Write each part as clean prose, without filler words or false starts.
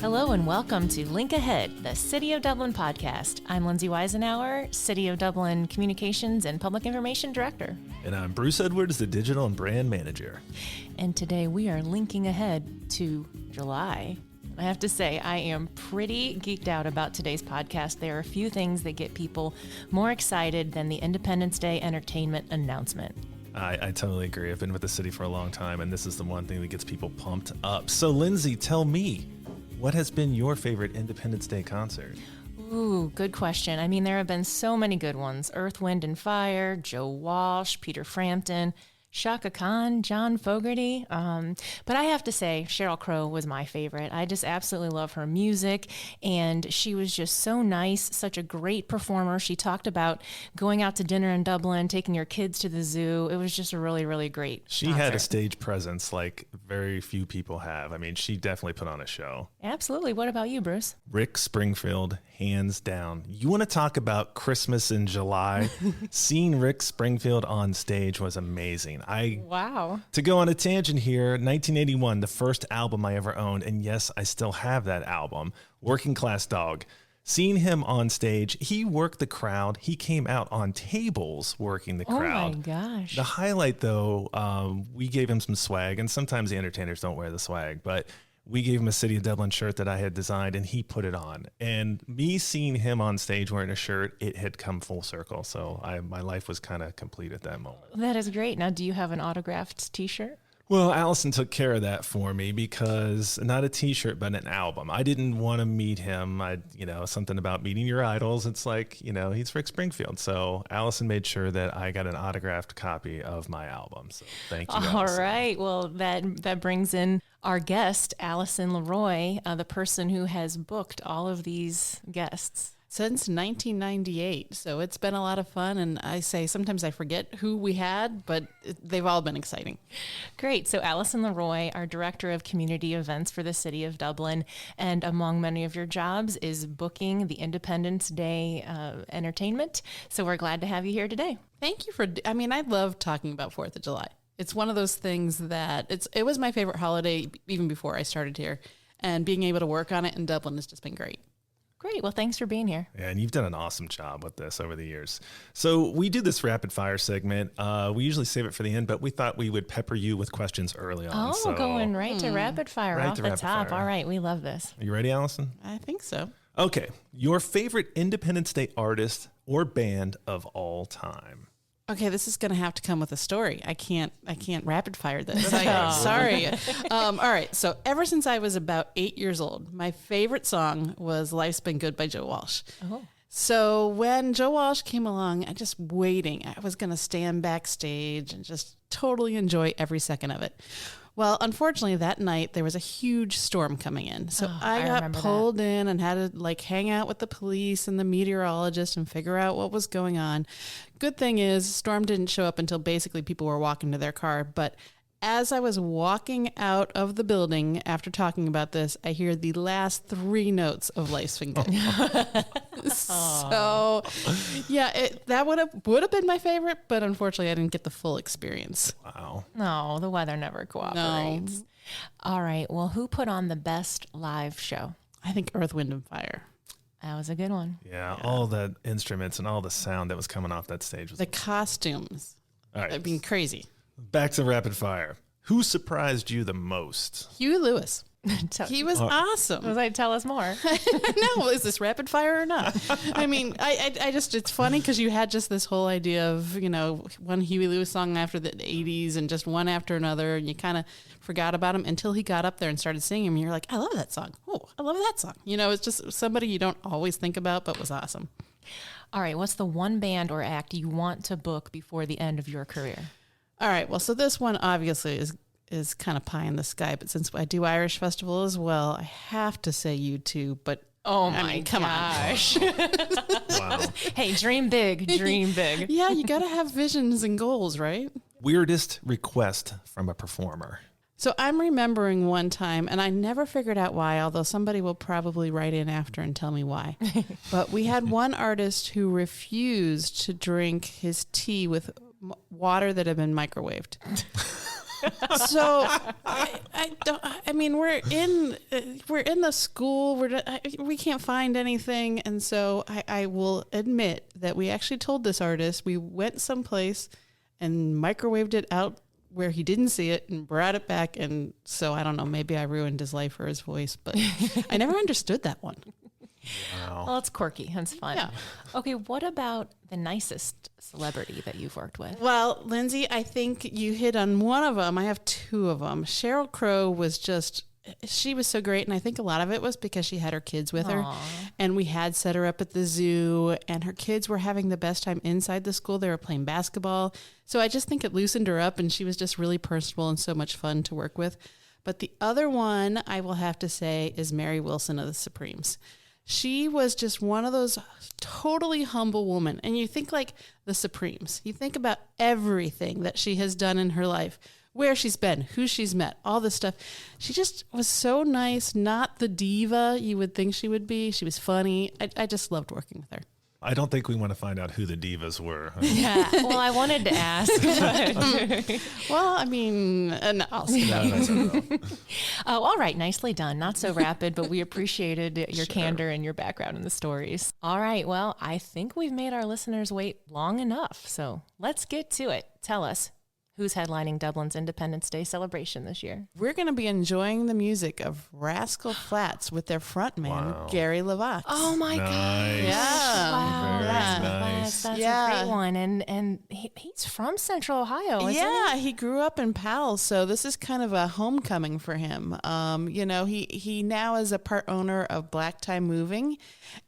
Hello and welcome to Link Ahead, the City of Dublin podcast. I'm Lindsay Weisenauer, City of Dublin Communications and Public Information Director. And I'm Bruce Edwards, the Digital and Brand Manager. And today we are linking ahead to July. I have to say, I am pretty geeked out about today's podcast. There are a few things that get people more excited than the Independence Day entertainment announcement. I totally agree. I've been with the city for a long time, and this is the one thing that gets people pumped up. So, Lindsay, tell me, what has been your favorite Independence Day concert? Ooh, good question. I mean, there have been so many good ones. Earth, Wind and Fire, Joe Walsh, Peter Frampton, Chaka Khan, John Fogerty. But I have to say, Sheryl Crow was my favorite. I just absolutely love her music, and she was just so nice, such a great performer. She talked about going out to dinner in Dublin, taking her kids to the zoo. It was just a really, really great She had a stage presence like very few people have. I mean, she definitely put on a show. Absolutely. What about you, Bruce? Rick Springfield, hands down. You want to talk about Christmas in July? Seeing Rick Springfield on stage was amazing. Wow. To go on a tangent here, 1981, the first album I ever owned, and yes, I still have that album, Working Class Dog. Seeing him on stage, he worked the crowd. He came out on tables working the crowd. Oh my gosh. The highlight, though, we gave him some swag, and sometimes the entertainers don't wear the swag, but we gave him a City of Dublin shirt that I had designed, and he put it on. And me seeing him on stage wearing a shirt, it had come full circle. So my life was kind of complete at that moment. That is great. Now, do you have an autographed T-shirt? Well, Allison took care of that for me because not a T-shirt, but an album. I didn't want to meet him. Something about meeting your idols. It's like, he's Rick Springfield. So Allison made sure that I got an autographed copy of my album. So thank you, Allison. All right. Well, that brings in our guest, Allison LeRoy, the person who has booked all of these guests. Since 1998, so it's been a lot of fun, and I say sometimes I forget who we had, but they've all been exciting. Great. So Allison LeRoy, our Director of Community Events for the City of Dublin, and among many of your jobs is booking the Independence Day entertainment. So we're glad to have you here today. Thank you I love talking about 4th of July. It's one of those things that it was my favorite holiday even before I started here, and being able to work on it in Dublin has just been great. Great. Well, thanks for being here. Yeah, and you've done an awesome job with this over the years. So we do this rapid fire segment. We usually save it for the end, but we thought we would pepper you with questions early on. Oh, going right to rapid fire right off to the rapid top. fire. All right. We love this. Are you ready, Allison? I think so. Okay. Your favorite Independence Day artist or band of all time? Okay, this is going to have to come with a story. I can't rapid fire this. Sorry. All right. So ever since I was about 8 years old, my favorite song was Life's Been Good by Joe Walsh. Oh. So when Joe Walsh came along, I just waiting. I was going to stand backstage and just totally enjoy every second of it. Well, unfortunately, that night there was a huge storm coming in. So I got pulled in and had to hang out with the police and the meteorologist and figure out what was going on. Good thing is, storm didn't show up until basically people were walking to their car. But as I was walking out of the building after talking about this, I hear the last 3 notes of Life's Been Good. So, yeah, that would have been my favorite, but unfortunately, I didn't get the full experience. Wow. No, the weather never cooperates. No. All right. Well, who put on the best live show? I think Earth, Wind and Fire. That was a good one. Yeah, all the instruments and all the sound that was coming off that stage was the costumes. All right. I mean, crazy. Back to rapid fire. Who surprised you the most? Huey Lewis. He was awesome. Was I tell us more? No, is this rapid fire or not? I mean, I just, it's funny because you had just this whole idea of, one Huey Lewis song after the 80s and just one after another. And you kind of forgot about him until he got up there and started singing. And you're like, I love that song. Oh, I love that song. It's just somebody you don't always think about, but was awesome. All right. What's the one band or act you want to book before the end of your career? All right. Well, so this one obviously is kind of pie in the sky, but since I do Irish Festival as well, I have to say U2, but come gosh. on. Wow. Hey, dream big, dream big. Yeah, you got to have visions and goals, right? Weirdest request from a performer? So I'm remembering one time, and I never figured out why, although somebody will probably write in after and tell me why. But we had one artist who refused to drink his tea with water that had been microwaved. So I don't. I mean, we're in the school. We can't find anything, and so I will admit that we actually told this artist we went someplace and microwaved it out where he didn't see it and brought it back. And so I don't know. Maybe I ruined his life or his voice, but I never understood that one. Wow. Well, it's quirky. It's fun. Yeah. Okay, what about the nicest celebrity that you've worked with? Well, Lindsay, I think you hit on one of them. I have two of them. Sheryl Crow she was so great. And I think a lot of it was because she had her kids with her. And we had set her up at the zoo. And her kids were having the best time inside the school. They were playing basketball. So I just think it loosened her up. And she was just really personable and so much fun to work with. But the other one I will have to say is Mary Wilson of the Supremes. She was just one of those totally humble women. And you think like the Supremes. You think about everything that she has done in her life, where she's been, who she's met, all this stuff. She just was so nice, not the diva you would think she would be. She was funny. I just loved working with her. I don't think we want to find out who the divas were. Yeah, well, I wanted to ask. But Well, I mean, no, I'll say that. No. oh, all right, nicely done. Not so rapid, but we appreciated your candor and your background in the stories. All right, well, I think we've made our listeners wait long enough, so let's get to it. Tell us, who's headlining Dublin's Independence Day celebration this year? We're going to be enjoying the music of Rascal Flatts with their frontman, Gary LeVox. Oh my Nice. gosh. Yeah. Wow. Very That's nice. That's Yeah. a great one. And he's from Central Ohio, isn't Yeah, he grew up in Powell, so this is kind of a homecoming for him. He now is a part owner of Black Tie Moving,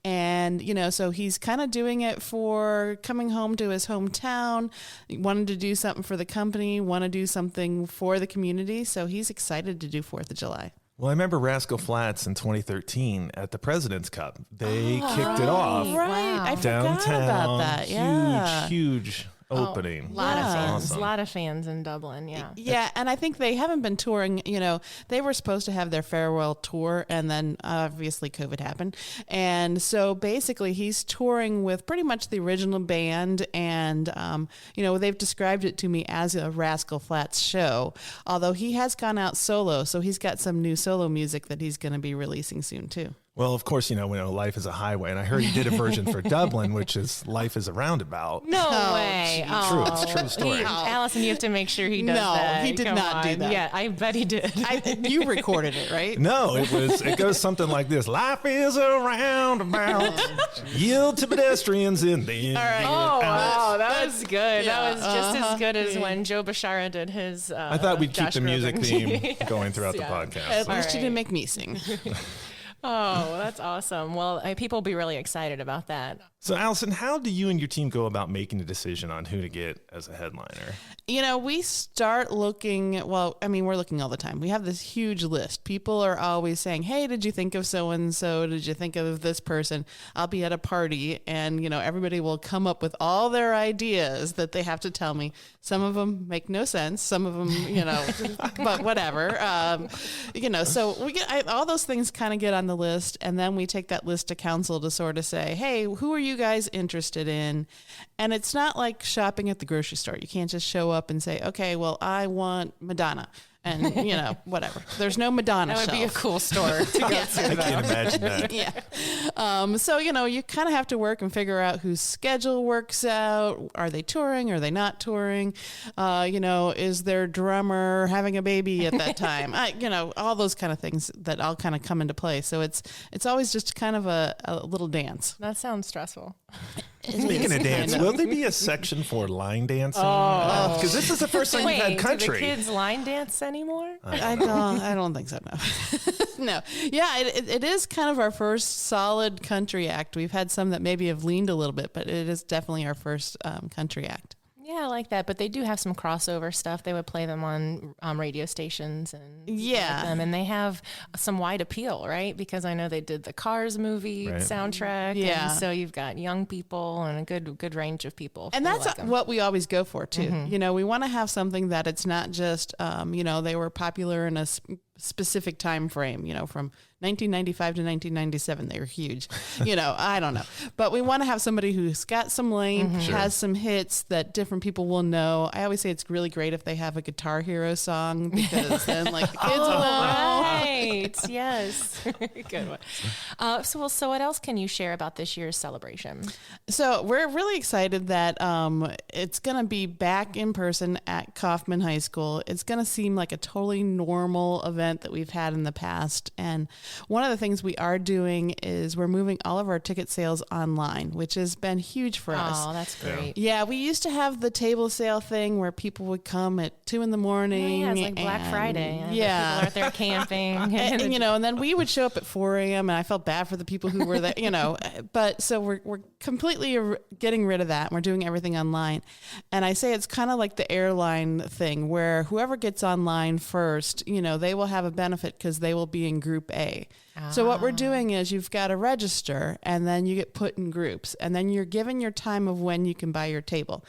and so he's kind of doing it for coming home to his hometown. He wanted to do something for the company, want to do something for the community, so he's excited to do 4th of July. Well, I remember Rascal Flatts in 2013 at the President's Cup. They kicked it off Wow. I downtown. forgot about that. Yeah. Huge opening. A lot of fans. Awesome. A lot of fans in Dublin, yeah. Yeah, and I think they haven't been touring. They were supposed to have their farewell tour, and then obviously COVID happened. And so basically he's touring with pretty much the original band, and, they've described it to me as a Rascal Flatts show, although he has gone out solo, so he's got some new solo music that he's going to be releasing soon, too. Well, of course, Life is a Highway. And I heard he did a version for Dublin, which is Life is a Roundabout. No way. True. It's a true story. Allison, you have to make sure he does No, that. he did Come not do on. that. Yeah, I bet he did. You recorded it, right? No, it goes something like this. Life is a roundabout. Yield to pedestrians in the All right. Oh, wow. That was good. yeah, That was just as good as when Joe Bashara did his I thought we'd keep Josh the music Groban. theme going throughout the podcast. At so. least you right. didn't make me sing. Oh, that's awesome. Well, people will be really excited about that. So, Allison, how do you and your team go about making a decision on who to get as a headliner? We start looking, we're looking all the time. We have this huge list. People are always saying, hey, did you think of so-and-so? Did you think of this person? I'll be at a party and, everybody will come up with all their ideas that they have to tell me. Some of them make no sense. Some of them, but whatever. So we get all those things kind of get on the list, and then we take that list to council to sort of say, hey, who are you guys interested in? And it's not like shopping at the grocery store. You can't just show up and say, okay, well, I want Madonna. And, whatever. There's no Madonna That would be a shelf. cool store to go I to. can't imagine that. Yeah. So, you kind of have to work and figure out whose schedule works out. Are they touring? Are they not touring? Is their drummer having a baby at that time? All those kind of things that all kind of come into play. So it's always just kind of a little dance. That sounds stressful. Speaking of dance, will there be a section for line dancing? Because this is the first time Wait, you've had do the country. kids line dance anymore? I don't think so. No, no. Yeah, it is kind of our first solid country act. We've had some that maybe have leaned a little bit, but it is definitely our first country act. Yeah, I like that. But they do have some crossover stuff. They would play them on radio stations and Yeah. them. And they have some wide appeal, right? Because I know they did the Cars movie Right. soundtrack. Yeah. And so you've got young people and a good range of people. And who that's like 'em. what we always go for too. We want to have something that it's not just, they were popular in a specific time frame, from 1995 to 1997. They were huge. I don't know. But we want to have somebody who's got some length, has some hits that different people will know. I always say it's really great if they have a Guitar Hero song, because then the kids will know. Right. Yes. Good one. So what else can you share about this year's celebration? So we're really excited that it's going to be back in person at Kaufman High School. It's going to seem like a totally normal event that we've had in the past. And one of the things we are doing is we're moving all of our ticket sales online, which has been huge for us. Oh, that's great. Yeah, we used to have the table sale thing where people would come at 2 a.m. Oh, yeah, it's like Black Friday. Yeah. People are out there camping. and then we would show up at 4 a.m. and I felt bad for the people who were there, But so we're completely getting rid of that. We're doing everything online. And I say it's kind of like the airline thing where whoever gets online first, they will have a benefit because they will be in group A. So what we're doing is you've got to register and then you get put in groups and then you're given your time of when you can buy your table.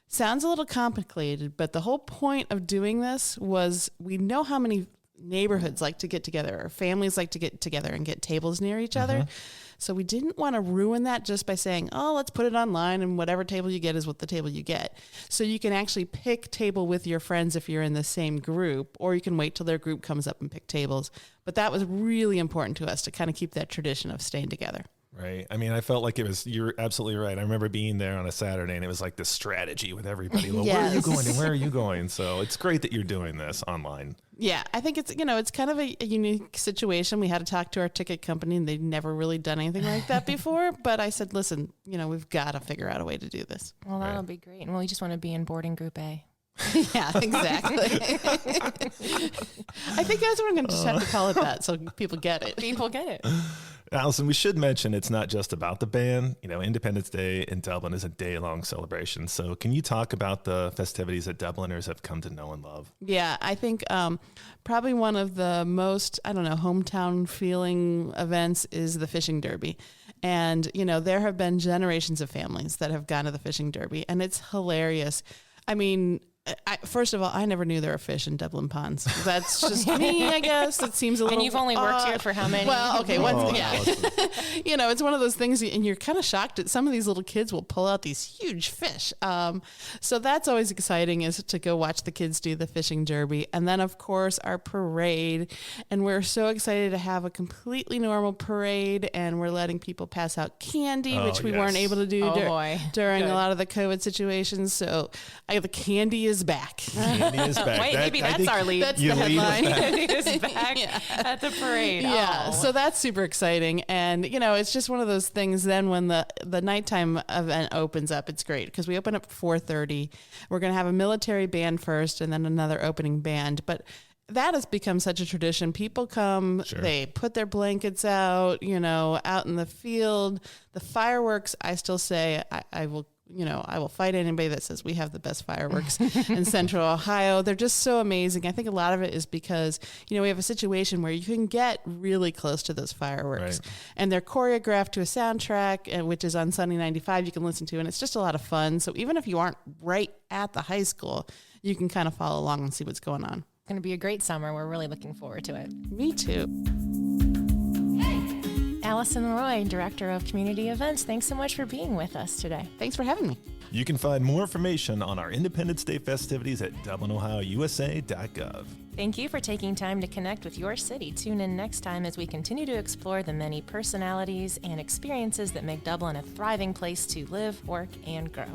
Sounds a little complicated, but the whole point of doing this was we know how many neighborhoods like to get together or families like to get together and get tables near each other. So we didn't want to ruin that just by saying, oh, let's put it online and whatever table you get is what the table you get. So you can actually pick table with your friends if you're in the same group, or you can wait till their group comes up and pick tables. But that was really important to us to kind of keep that tradition of staying together. Right. I mean, I felt like you're absolutely right. I remember being there on a Saturday and it was like this strategy with everybody. Well, Yes. Where are you going and where are you going? So it's great that you're doing this online. Yeah, I think it's kind of a unique situation. We had to talk to our ticket company and they'd never really done anything like that before. But I said, listen, we've got to figure out a way to do this. Well, that'll be great. And we just want to be in boarding group A. Yeah, exactly. I think that's what I'm going to just have to call it that so people get it. People get it. Allison, we should mention it's not just about the band. Independence Day in Dublin is a day-long celebration. So can you talk about the festivities that Dubliners have come to know and love? Yeah, I think probably one of the most, hometown feeling events is the fishing derby. And, there have been generations of families that have gone to the fishing derby, and it's hilarious. I mean, first of all, I never knew there were fish in Dublin ponds. That's just me, I guess. It seems a little. And you've only worked here for how many? Well, okay, it's one of those things, and you're kind of shocked that some of these little kids will pull out these huge fish. So that's always exciting, is to go watch the kids do the fishing derby, and then of course our parade. And we're so excited to have a completely normal parade, and we're letting people pass out candy, which we weren't able to do during a lot of the COVID situations. So the candy is back. Candy is back. Wait, maybe that's our lead. That's the headline. Candy is back at the parade. Yeah, so that's super exciting. And, it's just one of those things then when the nighttime event opens up, it's great because we open up at 4:30. We're going to have a military band first and then another opening band. But that has become such a tradition. People come, they put their blankets out, out in the field. The fireworks, I still say, I will fight anybody that says we have the best fireworks in Central Ohio. They're just so amazing. I think a lot of it is because, we have a situation where you can get really close to those fireworks. Right. And they're choreographed to a soundtrack, which is on Sunny 95 you can listen to, and it's just a lot of fun. So even if you aren't right at the high school, you can kind of follow along and see what's going on. It's going to be a great summer. We're really looking forward to it. Me too. Allison LeRoy, Director of Community Events, thanks so much for being with us today. Thanks for having me. You can find more information on our Independence Day festivities at DublinOhioUSA.gov. Thank you for taking time to connect with your city. Tune in next time as we continue to explore the many personalities and experiences that make Dublin a thriving place to live, work, and grow.